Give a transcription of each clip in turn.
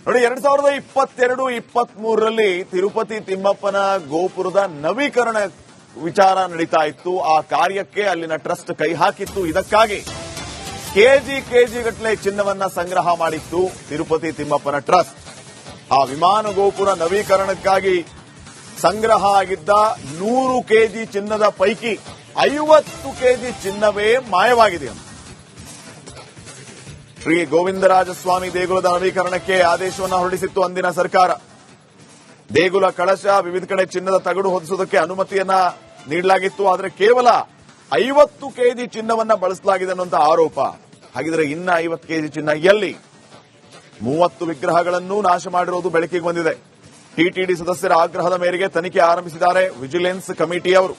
ನೋಡಿ 2022-23ರಲ್ಲಿ ತಿರುಪತಿ ತಿಮ್ಮಪ್ಪನ ಗೋಪುರದ ನವೀಕರಣ ವಿಚಾರ ನಡೀತಾ ಇತ್ತು. ಆ ಕಾರ್ಯಕ್ಕೆ ಅಲ್ಲಿನ ಟ್ರಸ್ಟ್ ಕೈ ಹಾಕಿತ್ತು. ಇದಕ್ಕಾಗಿ ಕೆಜಿ ಗಟ್ಟಲೆ ಚಿನ್ನವನ್ನ ಸಂಗ್ರಹ ಮಾಡಿತ್ತು ತಿರುಪತಿ ತಿಮ್ಮಪ್ಪನ ಟ್ರಸ್ಟ್. ಆ ವಿಮಾನ ಗೋಪುರ ನವೀಕರಣಕ್ಕಾಗಿ ಸಂಗ್ರಹ ಆಗಿದ್ದ 100 ಕೆಜಿ ಚಿನ್ನದ ಪೈಕಿ 50 ಕೆಜಿ ಚಿನ್ನವೇ ಮಾಯವಾಗಿದೆ. ಶ್ರೀ ಗೋವಿಂದರಾಜಸ್ವಾಮಿ ದೇಗುಲದ ನವೀಕರಣಕ್ಕೆ ಆದೇಶವನ್ನು ಹೊರಡಿಸಿತ್ತು ಅಂದಿನ ಸರ್ಕಾರ. ದೇಗುಲ ಕಳಶ ವಿವಿಧ ಕಡೆ ಚಿನ್ನದ ತಗಡು ಹೊದಿಸುವುದಕ್ಕೆ ಅನುಮತಿಯನ್ನ ನೀಡಲಾಗಿತ್ತು. ಆದರೆ ಕೇವಲ 50 ಕೆಜಿ ಚಿನ್ನವನ್ನ ಬಳಸಲಾಗಿದೆ ಅನ್ನುವಂಥ ಆರೋಪ. ಹಾಗಿದ್ರೆ ಇನ್ನ 50 ಕೆಜಿ ಚಿನ್ನ ಎಲ್ಲಿ? 30 ವಿಗ್ರಹಗಳನ್ನು ನಾಶ ಮಾಡಿರುವುದು ಬೆಳಕಿಗೆ ಬಂದಿದೆ. ಟಿಟಿಡಿ ಸದಸ್ಯರ ಆಗ್ರಹದ ಮೇರೆಗೆ ತನಿಖೆ ಆರಂಭಿಸಿದ್ದಾರೆ ವಿಜಿಲೆನ್ಸ್ ಕಮಿಟಿಯವರು.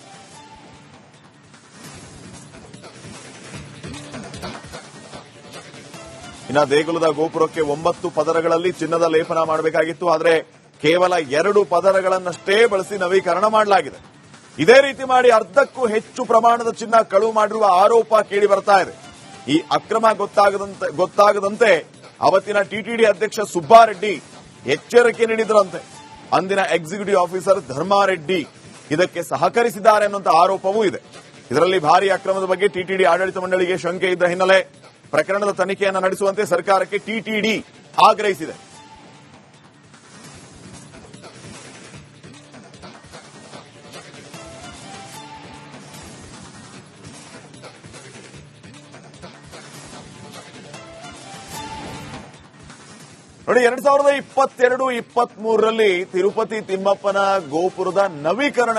ಇನ್ನು ದೇಗುಲದ ಗೋಪುರಕ್ಕೆ 9 ಪದರಗಳಲ್ಲಿ ಚಿನ್ನದ ಲೇಪನ ಮಾಡಬೇಕಾಗಿತ್ತು. ಆದರೆ ಕೇವಲ 2 ಪದರಗಳನ್ನಷ್ಟೇ ಬಳಸಿ ನವೀಕರಣ ಮಾಡಲಾಗಿದೆ. ಇದೇ ರೀತಿ ಮಾಡಿ ಅರ್ಧಕ್ಕೂ ಹೆಚ್ಚು ಪ್ರಮಾಣದ ಚಿನ್ನ ಕಳುವು ಮಾಡಿರುವ ಆರೋಪ ಕೇಳಿ ಬರ್ತಾ ಇದೆ. ಈ ಅಕ್ರಮ ಗೊತ್ತಾಗದಂತೆ ಅವತ್ತಿನ ಟಿಟಿಡಿ ಅಧ್ಯಕ್ಷ ಸುಬ್ಬಾರೆಡ್ಡಿ ಎಚ್ಚರಿಕೆ ನೀಡಿದ್ರಂತೆ. ಅಂದಿನ ಎಕ್ಸಿಕ್ಯೂಟಿವ್ ಆಫೀಸರ್ ಧರ್ಮಾರೆಡ್ಡಿ ಇದಕ್ಕೆ ಸಹಕರಿಸಿದ್ದಾರೆ ಅನ್ನುವಂಥ ಆರೋಪವೂ ಇದೆ. ಇದರಲ್ಲಿ ಭಾರೀ ಅಕ್ರಮದ ಬಗ್ಗೆ ಟಿಟಿಡಿ ಆಡಳಿತ ಮಂಡಳಿಗೆ ಶಂಕೆ ಇದ್ದ ಹಿನ್ನೆಲೆ ಪ್ರಕರಣದ ತನಿಖೆಯನ್ನು ನಡೆಸುವಂತೆ ಸರ್ಕಾರಕ್ಕೆ ಟಿಟಿಡಿ ಆಗ್ರಹಿಸಿದೆ. ನೋಡಿ 2022-23ರಲ್ಲಿ ತಿರುಪತಿ ತಿಮ್ಮಪ್ಪನ ಗೋಪುರದ ನವೀಕರಣ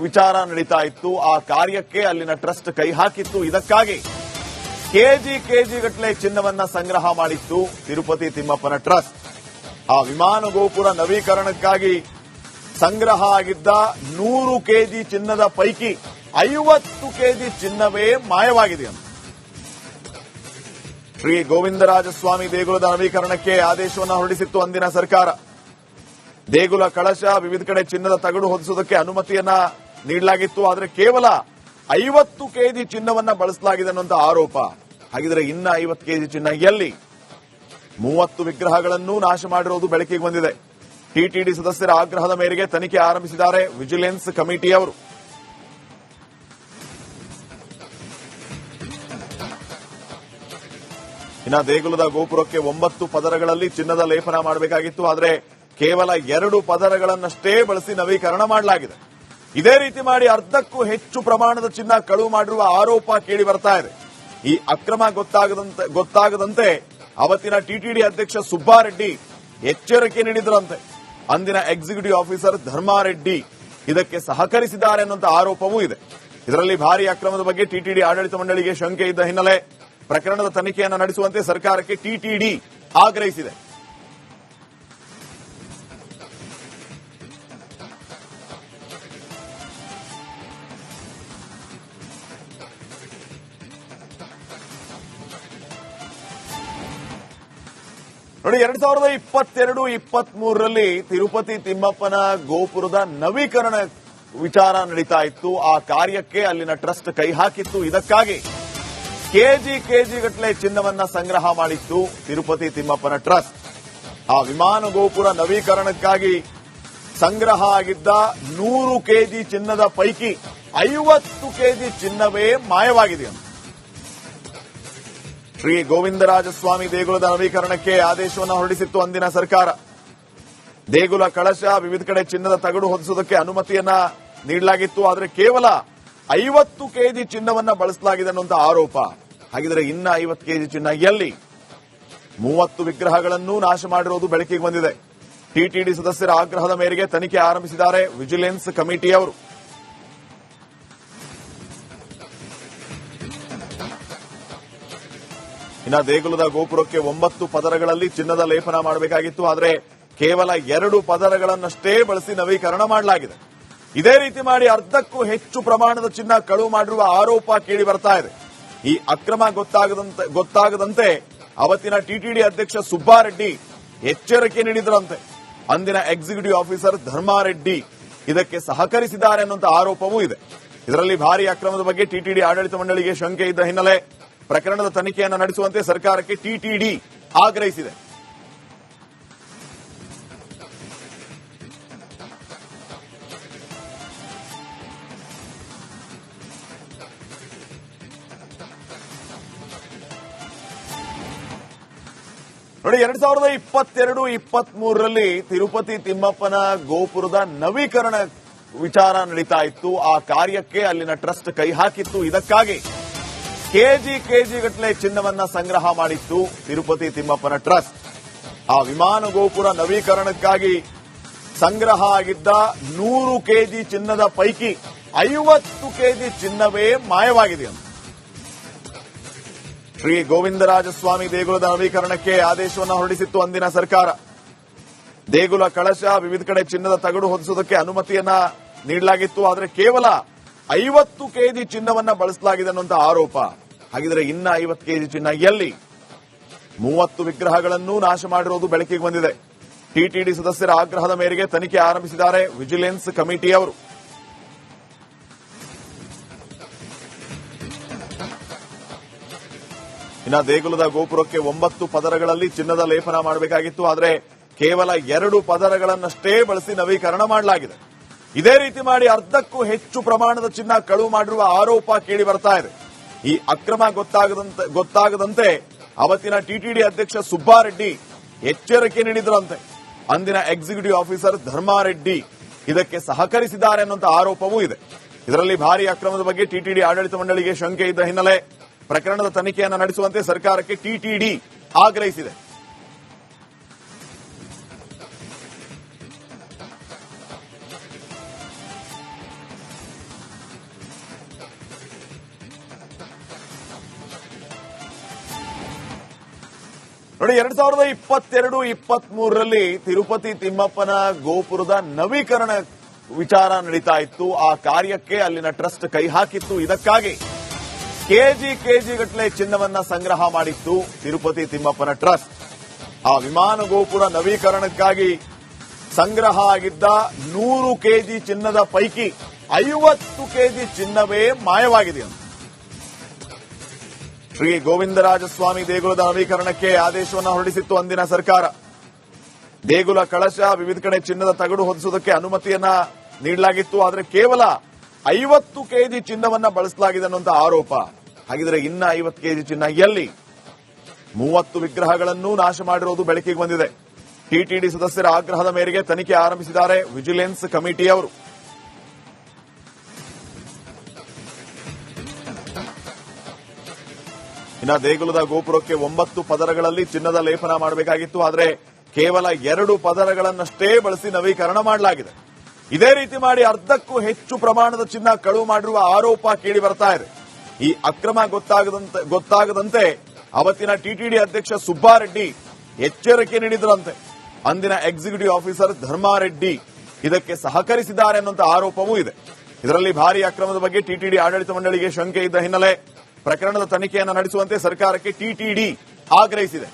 ವಿಚಾರ ನಡೀತಾ ಇತ್ತು. ಆ ಕಾರ್ಯಕ್ಕೆ ಅಲ್ಲಿನ ಟ್ರಸ್ಟ್ ಕೈ ಹಾಕಿತ್ತು. ಇದಕ್ಕಾಗಿ ಕೆಜಿ ಗಟ್ಟಲೆ ಚಿನ್ನವನ್ನ ಸಂಗ್ರಹ ಮಾಡಿತ್ತು ತಿರುಪತಿ ತಿಮ್ಮಪ್ಪನ ಟ್ರಸ್ಟ್. ಆ ವಿಮಾನ ಗೋಪುರ ನವೀಕರಣಕ್ಕಾಗಿ ಸಂಗ್ರಹ ಆಗಿದ್ದ 100 ಕೆಜಿ ಚಿನ್ನದ ಪೈಕಿ 50 ಕೆಜಿ ಚಿನ್ನವೇ ಮಾಯವಾಗಿದೆ. ಶ್ರೀ ಗೋವಿಂದರಾಜಸ್ವಾಮಿ ದೇಗುಲದ ನವೀಕರಣಕ್ಕೆ ಆದೇಶವನ್ನು ಹೊರಡಿಸಿತ್ತು ಅಂದಿನ ಸರ್ಕಾರ. ದೇಗುಲ ಕಳಶ ವಿವಿಧ ಕಡೆ ಚಿನ್ನದ ತಗಡು ಹೊದಿಸುವುದಕ್ಕೆ ಅನುಮತಿಯನ್ನ ನೀಡಲಾಗಿತ್ತು. ಆದರೆ ಕೇವಲ 50 ಕೆಜಿ ಚಿನ್ನವನ್ನ ಬಳಸಲಾಗಿದೆ ಅನ್ನುವಂಥ ಆರೋಪ. ಹಾಗಿದ್ರೆ ಇನ್ನ 50 ಕೆಜಿ ಚಿನ್ನ ಎಲ್ಲಿ? 30 ವಿಗ್ರಹಗಳನ್ನು ನಾಶ ಮಾಡಿರುವುದು ಬೆಳಕಿಗೆ ಬಂದಿದೆ. ಟಿಟಿಡಿ ಸದಸ್ಯರ ಆಗ್ರಹದ ಮೇರೆಗೆ ತನಿಖೆ ಆರಂಭಿಸಿದ್ದಾರೆ ವಿಜಿಲೆನ್ಸ್ ಕಮಿಟಿಯವರು. ಇನ್ನು ದೇಗುಲದ ಗೋಪುರಕ್ಕೆ 9 ಪದರಗಳಲ್ಲಿ ಚಿನ್ನದ ಲೇಪನ ಮಾಡಬೇಕಾಗಿತ್ತು. ಆದರೆ ಕೇವಲ 2 ಪದರಗಳನ್ನಷ್ಟೇ ಬಳಸಿ ನವೀಕರಣ ಮಾಡಲಾಗಿದೆ. ಇದೇ ರೀತಿ ಮಾಡಿ ಅರ್ಧಕ್ಕೂ ಹೆಚ್ಚು ಪ್ರಮಾಣದ ಚಿನ್ನ ಕಳುವು ಮಾಡಿರುವ ಆರೋಪ ಕೇಳಿ ಬರ್ತಾ ಇದೆ. ಈ ಅಕ್ರಮ ಗೊತ್ತಾಗದಂತೆ ಅವತ್ತಿನ ಟಿಟಿಡಿ ಅಧ್ಯಕ್ಷ ಸುಬ್ಬಾರೆಡ್ಡಿ ಎಚ್ಚರಿಕೆ ನೀಡಿದ್ರಂತೆ. ಅಂದಿನ ಎಕ್ಸಿಕ್ಯೂಟಿವ್ ಆಫೀಸರ್ ಧರ್ಮಾರೆಡ್ಡಿ ಇದಕ್ಕೆ ಸಹಕರಿಸಿದ್ದಾರೆ ಅನ್ನುವಂಥ ಆರೋಪವೂ ಇದೆ. ಇದರಲ್ಲಿ ಭಾರೀ ಅಕ್ರಮದ ಬಗ್ಗೆ ಟಿಟಿಡಿ ಆಡಳಿತ ಮಂಡಳಿಗೆ ಶಂಕೆ ಇದ್ದ ಹಿನ್ನೆಲೆ ಪ್ರಕರಣದ ತನಿಖೆಯನ್ನು ನಡೆಸುವಂತೆ ಸರ್ಕಾರಕ್ಕೆ ಟಿಟಿಡಿ ಆಗ್ರಹಿಸಿದೆ. ನೋಡಿ 2022-23ರಲ್ಲಿ ತಿರುಪತಿ ತಿಮ್ಮಪ್ಪನ ಗೋಪುರದ ನವೀಕರಣ ವಿಚಾರ ನಡೀತಾ ಇತ್ತು. ಆ ಕಾರ್ಯಕ್ಕೆ ಅಲ್ಲಿನ ಟ್ರಸ್ಟ್ ಕೈ ಹಾಕಿತ್ತು. ಇದಕ್ಕಾಗಿ ಕೆಜಿ ಗಟ್ಟಲೆ ಚಿನ್ನವನ್ನ ಸಂಗ್ರಹ ಮಾಡಿತ್ತು ತಿರುಪತಿ ತಿಮ್ಮಪ್ಪನ ಟ್ರಸ್ಟ್. ಆ ವಿಮಾನ ಗೋಪುರ ನವೀಕರಣಕ್ಕಾಗಿ ಸಂಗ್ರಹ ಆಗಿದ್ದ 100 ಕೆಜಿ ಚಿನ್ನದ ಪೈಕಿ 50 ಕೆಜಿ ಚಿನ್ನವೇ ಮಾಯವಾಗಿದೆ. ಶ್ರೀ ಗೋವಿಂದರಾಜಸ್ವಾಮಿ ದೇಗುಲದ ನವೀಕರಣಕ್ಕೆ ಆದೇಶವನ್ನು ಹೊರಡಿಸಿತ್ತು ಅಂದಿನ ಸರ್ಕಾರ. ದೇಗುಲ ಕಳಶ ವಿವಿಧ ಕಡೆ ಚಿನ್ನದ ತಗಡು ಹೊದಿಸುವುದಕ್ಕೆ ಅನುಮತಿಯನ್ನ ನೀಡಲಾಗಿತ್ತು. ಆದರೆ ಕೇವಲ 50 ಕೆಜಿ ಚಿನ್ನವನ್ನ ಬಳಸಲಾಗಿದೆ ಅನ್ನುವಂಥ ಆರೋಪ. ಹಾಗಿದ್ರೆ ಇನ್ನ 50 ಕೆಜಿ ಚಿನ್ನ ಎಲ್ಲಿ? 30 ವಿಗ್ರಹಗಳನ್ನು ನಾಶ ಮಾಡಿರುವುದು ಬೆಳಕಿಗೆ ಬಂದಿದೆ. ಟಿಟಿಡಿ ಸದಸ್ಯರ ಆಗ್ರಹದ ಮೇರೆಗೆ ತನಿಖೆ ಆರಂಭಿಸಿದ್ದಾರೆ ವಿಜಿಲೆನ್ಸ್ ಕಮಿಟಿಯವರು. ಇನ್ನು ದೇಗುಲದ ಗೋಪುರಕ್ಕೆ 9 ಪದರಗಳಲ್ಲಿ ಚಿನ್ನದ ಲೇಪನ ಮಾಡಬೇಕಾಗಿತ್ತು. ಆದರೆ ಕೇವಲ 2 ಪದರಗಳನ್ನಷ್ಟೇ ಬಳಸಿ ನವೀಕರಣ ಮಾಡಲಾಗಿದೆ. ಇದೇ ರೀತಿ ಮಾಡಿ ಅರ್ಧಕ್ಕೂ ಹೆಚ್ಚು ಪ್ರಮಾಣದ ಚಿನ್ನ ಕಳುವು ಮಾಡಿರುವ ಆರೋಪ ಕೇಳಿ ಬರ್ತಾ ಇದೆ. ಈ ಅಕ್ರಮ ಗೊತ್ತಾಗದಂತೆ ಅವತ್ತಿನ ಟಿಟಿಡಿ ಅಧ್ಯಕ್ಷ ಸುಬ್ಬಾರೆಡ್ಡಿ ಎಚ್ಚರಿಕೆ ನೀಡಿದ್ರಂತೆ. ಅಂದಿನ ಎಕ್ಸಿಕ್ಯೂಟಿವ್ ಆಫೀಸರ್ ಧರ್ಮಾರೆಡ್ಡಿ ಇದಕ್ಕೆ ಸಹಕರಿಸಿದ್ದಾರೆ ಅನ್ನುವಂಥ ಆರೋಪವೂ ಇದೆ. ಇದರಲ್ಲಿ ಭಾರೀ ಅಕ್ರಮದ ಬಗ್ಗೆ ಟಿಟಿಡಿ ಆಡಳಿತ ಮಂಡಳಿಗೆ ಶಂಕೆ ಇದ್ದ ಹಿನ್ನೆಲೆ ಪ್ರಕರಣದ ತನಿಖೆಯನ್ನು ನಡೆಸುವಂತೆ ಸರ್ಕಾರಕ್ಕೆ ಟಿಟಿಡಿ ಆಗ್ರಹಿಸಿದೆ. ನೋಡಿ 2022-23ರಲ್ಲಿ ತಿರುಪತಿ ತಿಮ್ಮಪ್ಪನ ಗೋಪುರದ ನವೀಕರಣ ವಿಚಾರ ನಡೀತಾ ಇತ್ತು. ಆ ಕಾರ್ಯಕ್ಕೆ ಅಲ್ಲಿನ ಟ್ರಸ್ಟ್ ಕೈ ಹಾಕಿತ್ತು. ಇದಕ್ಕಾಗಿ ಕೆಜಿ ಗಟ್ಟಲೆ ಚಿನ್ನವನ್ನ ಸಂಗ್ರಹ ಮಾಡಿತ್ತು ತಿರುಪತಿ ತಿಮ್ಮಪ್ಪನ ಟ್ರಸ್ಟ್. ಆ ವಿಮಾನ ಗೋಪುರ ನವೀಕರಣಕ್ಕಾಗಿ ಸಂಗ್ರಹ ಆಗಿದ್ದ 100 ಕೆಜಿ ಚಿನ್ನದ ಪೈಕಿ 50 ಕೆಜಿ ಚಿನ್ನವೇ ಮಾಯವಾಗಿದೆ ಅಂತ ಶ್ರೀ ಗೋವಿಂದರಾಜಸ್ವಾಮಿ ದೇಗುಲದ ನವೀಕರಣಕ್ಕೆ ಆದೇಶವನ್ನು ಹೊರಡಿಸಿತ್ತು ಅಂದಿನ ಸರ್ಕಾರ. ದೇಗುಲ ಕಳಶ ವಿವಿಧ ಕಡೆ ಚಿನ್ನದ ತಗಡು ಹೊದಿಸುವುದಕ್ಕೆ ಅನುಮತಿಯನ್ನ ನೀಡಲಾಗಿತ್ತು. ಆದರೆ ಕೇವಲ 50 ಕೆಜಿ ಚಿನ್ನವನ್ನ ಬಳಸಲಾಗಿದೆ ಅನ್ನುವಂಥ ಆರೋಪ. ಹಾಗಿದ್ರೆ ಇನ್ನ 50 ಕೆಜಿ ಚಿನ್ನ ಎಲ್ಲಿ? 30 ವಿಗ್ರಹಗಳನ್ನು ನಾಶ ಮಾಡಿರುವುದು ಬೆಳಕಿಗೆ ಬಂದಿದೆ. ಟಿಟಿಡಿ ಸದಸ್ಯರ ಆಗ್ರಹದ ಮೇರೆಗೆ ತನಿಖೆ ಆರಂಭಿಸಿದ್ದಾರೆ ವಿಜಿಲೆನ್ಸ್ ಕಮಿಟಿಯವರು. ಇನ್ನು ದೇಗುಲದ ಗೋಪುರಕ್ಕೆ 9 ಪದರಗಳಲ್ಲಿ ಚಿನ್ನದ ಲೇಪನ ಮಾಡಬೇಕಾಗಿತ್ತು. ಆದರೆ ಕೇವಲ 2 ಪದರಗಳನ್ನಷ್ಟೇ ಬಳಸಿ ನವೀಕರಣ ಮಾಡಲಾಗಿದೆ. ಇದೇ ರೀತಿ ಮಾಡಿ ಅರ್ಧಕ್ಕೂ ಹೆಚ್ಚು ಪ್ರಮಾಣದ ಚಿನ್ನ ಕಳುವು ಮಾಡಿರುವ ಆರೋಪ ಕೇಳಿ ಬರ್ತಾ ಇದೆ. ಈ ಅಕ್ರಮ ಗೊತ್ತಾಗದಂತೆ ಅವತ್ತಿನ ಟಿಟಿಡಿ ಅಧ್ಯಕ್ಷ ಸುಬ್ಬಾರೆಡ್ಡಿ ಎಚ್ಚರಿಕೆ ನೀಡಿದ್ರಂತೆ. ಅಂದಿನ ಎಕ್ಸಿಕ್ಯೂಟಿವ್ ಆಫೀಸರ್ ಧರ್ಮಾರೆಡ್ಡಿ ಇದಕ್ಕೆ ಸಹಕರಿಸಿದ್ದಾರೆ ಅನ್ನುವಂಥ ಆರೋಪವೂ ಇದೆ. ಇದರಲ್ಲಿ ಭಾರೀ ಅಕ್ರಮದ ಬಗ್ಗೆ ಟಿಟಿಡಿ ಆಡಳಿತ ಮಂಡಳಿಗೆ ಶಂಕೆ ಇದ್ದ ಹಿನ್ನೆಲೆ ಪ್ರಕರಣದ ತನಿಖೆಯನ್ನು ನಡೆಸುವಂತೆ ಸರ್ಕಾರಕ್ಕೆ ಟಿಟಿಡಿ ಆಗ್ರಹಿಸಿದೆ. ನೋಡಿ 2022-23ರಲ್ಲಿ ತಿರುಪತಿ ತಿಮ್ಮಪ್ಪನ ಗೋಪುರದ ನವೀಕರಣ ವಿಚಾರ ನಡೀತಾ ಇತ್ತು. ಆ ಕಾರ್ಯಕ್ಕೆ ಅಲ್ಲಿನ ಟ್ರಸ್ಟ್ ಕೈ ಹಾಕಿತ್ತು. ಇದಕ್ಕಾಗಿ ಕೆಜಿ ಗಟ್ಟಲೆ ಚಿನ್ನವನ್ನ ಸಂಗ್ರಹ ಮಾಡಿತ್ತು ತಿರುಪತಿ ತಿಮ್ಮಪ್ಪನ ಟ್ರಸ್ಟ್. ಆ ವಿಮಾನ ಗೋಪುರ ನವೀಕರಣಕ್ಕಾಗಿ ಸಂಗ್ರಹ ಆಗಿದ್ದ 100 ಕೆಜಿ ಚಿನ್ನದ ಪೈಕಿ 50 ಕೆಜಿ ಚಿನ್ನವೇ ಮಾಯವಾಗಿದೆ ಅಂತ ಶ್ರೀ ಗೋವಿಂದರಾಜಸ್ವಾಮಿ ದೇಗುಲದ ನವೀಕರಣಕ್ಕೆ ಆದೇಶವನ್ನು ಹೊರಡಿಸಿತ್ತು ಅಂದಿನ ಸರ್ಕಾರ. ದೇಗುಲ ಕಳಶ ವಿವಿಧ ಕಡೆ ಚಿನ್ನದ ತಗಡು ಹೊದಿಸುವುದಕ್ಕೆ ಅನುಮತಿಯನ್ನ ನೀಡಲಾಗಿತ್ತು. ಆದರೆ ಕೇವಲ 50 ಕೆಜಿ ಚಿನ್ನವನ್ನ ಬಳಸಲಾಗಿದೆ ಅನ್ನುವಂಥ ಆರೋಪ. ಹಾಗಿದ್ರೆ ಇನ್ನ 50 ಕೆಜಿ ಚಿನ್ನ ಎಲ್ಲಿ? 30 ವಿಗ್ರಹಗಳನ್ನು ನಾಶ ಮಾಡಿರುವುದು ಬೆಳಕಿಗೆ ಬಂದಿದೆ. ಟಿಟಿಡಿ ಸದಸ್ಯರ ಆಗ್ರಹದ ಮೇರೆಗೆ ತನಿಖೆ ಆರಂಭಿಸಿದ್ದಾರೆ ವಿಜಿಲೆನ್ಸ್ ಕಮಿಟಿಯವರು. ಇನ್ನು ದೇಗುಲದ ಗೋಪುರಕ್ಕೆ 9 ಪದರಗಳಲ್ಲಿ ಚಿನ್ನದ ಲೇಪನ ಮಾಡಬೇಕಾಗಿತ್ತು. ಆದರೆ ಕೇವಲ 2 ಪದರಗಳನ್ನಷ್ಟೇ ಬಳಸಿ ನವೀಕರಣ ಮಾಡಲಾಗಿದೆ. ಇದೇ ರೀತಿ ಮಾಡಿ ಅರ್ಧಕ್ಕೂ ಹೆಚ್ಚು ಪ್ರಮಾಣದ ಚಿನ್ನ ಕಳುವು ಮಾಡಿರುವ ಆರೋಪ ಕೇಳಿ ಬರ್ತಾ ಇದೆ. ಈ ಅಕ್ರಮ ಗೊತ್ತಾಗದಂತೆ ಅವತ್ತಿನ ಟಿಟಿಡಿ ಅಧ್ಯಕ್ಷ ಸುಬ್ಬಾರೆಡ್ಡಿ ಎಚ್ಚರಿಕೆ ನೀಡಿದ್ರಂತೆ. ಅಂದಿನ ಎಕ್ಸಿಕ್ಯೂಟಿವ್ ಆಫೀಸರ್ ಧರ್ಮಾರೆಡ್ಡಿ ಇದಕ್ಕೆ ಸಹಕರಿಸಿದ್ದಾರೆ ಅನ್ನುವಂಥ ಆರೋಪವೂ ಇದೆ. ಇದರಲ್ಲಿ ಭಾರೀ ಅಕ್ರಮದ ಬಗ್ಗೆ ಟಿಟಿಡಿ ಆಡಳಿತ ಮಂಡಳಿಗೆ ಶಂಕೆ ಇದ್ದ ಹಿನ್ನೆಲೆ ಪ್ರಕರಣದ ತನಿಖೆಯನ್ನು ನಡೆಸುವಂತೆ ಸರ್ಕಾರಕ್ಕೆ ಟಿಟಿಡಿ ಆಗ್ರಹಿಸಿದೆ.